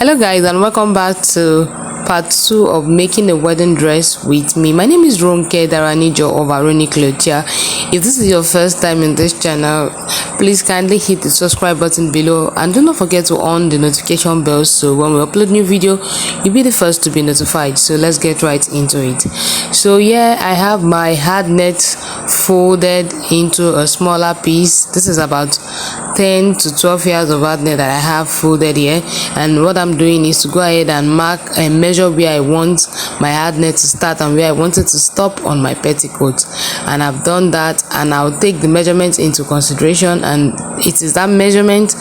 Hello guys, and welcome back to part 2 of making a wedding dress with me. My name is Ronke Daranijo of Aroni Clothia. If this is your first time in this channel, please kindly hit the subscribe button below and do not forget to on the notification bell so when we upload new video you'll be the first to be notified. So let's get right into it. So yeah, I have my hard net folded into a smaller piece. This is about 10 to 12 yards of hard net that I have folded here, and what I'm doing is to go ahead and mark and measure where I want my hard net to start and where I want it to stop on my petticoat. And I've done that, and I'll take the measurements into consideration, and it is that measurement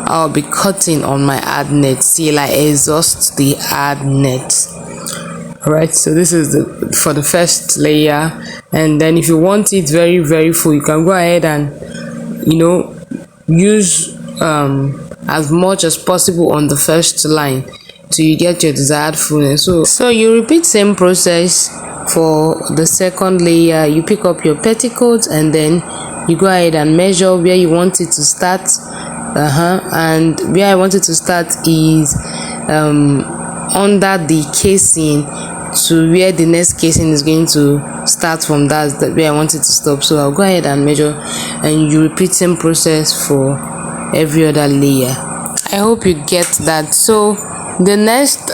I'll be cutting on my hard net till I exhaust the hard net. Alright, so this is for the first layer, and then if you want it very full, you can go ahead and use as much as possible on the first line till you get your desired fullness. So you repeat same process for the second layer. You pick up your petticoat and then you go ahead and measure where you want it to start. And where I want it to start is under the casing to where the next casing is going to start from. That's where I want it to stop. So I'll go ahead and measure, and you repeat same process for every other layer. I hope you get that. So the next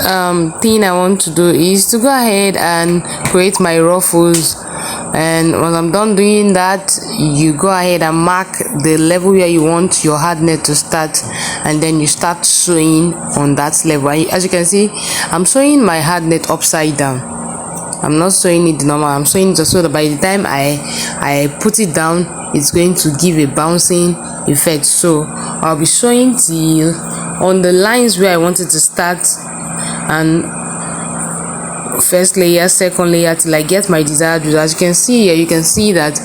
thing I want to do is to go ahead and create my ruffles, and when I'm done doing that, you go ahead and mark the level where you want your hard net to start, and then you start sewing on that level. As you can see, I'm sewing my hard net upside down. I'm not sewing it normal. I'm sewing it so that by the time I put it down, it's going to give a bouncing effect. So I'll be sewing till on the lines where I want it to start, and first layer, second layer, till I get my desired result. As you can see here, you can see that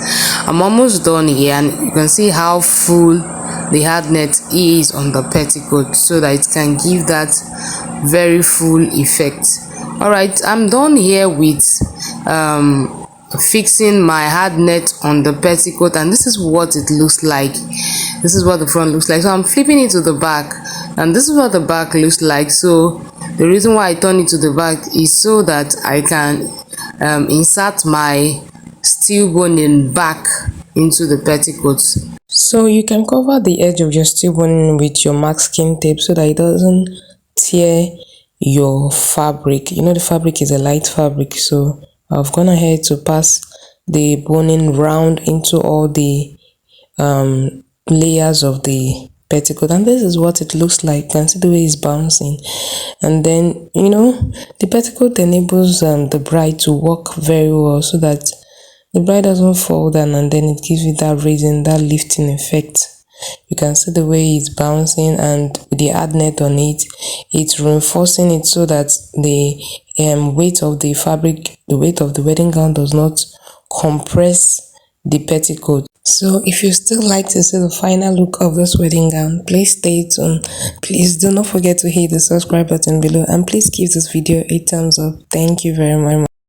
I'm almost done here, and you can see how full the hard net is on the petticoat, so that it can give that very full effect. All right, I'm done here with fixing my hard net on the petticoat, and this is what it looks like. This is what the front looks like. So I'm flipping it to the back, and this is what the back looks like. So the reason why I turn it to the back is so that I can insert my steel boning back into the petticoat. So you can cover the edge of your steel boning with your masking tape so that it doesn't tear your fabric. The fabric is a light fabric, so I've gone ahead to pass the boning round into all the layers of the petticoat, and this is what it looks like. You can see the way it's bouncing, and then the petticoat enables the bride to walk very well, so that the bride doesn't fall down, and then it gives you that raising, that lifting effect. You can see the way it's bouncing, and with the hard net on it, it's reinforcing it so that the weight of the fabric, the weight of the wedding gown, does not compress the petticoat. So if you still like to see the final look of this wedding gown, please stay tuned. Please do not forget to hit the subscribe button below, and please give this video a thumbs up. Thank you very much.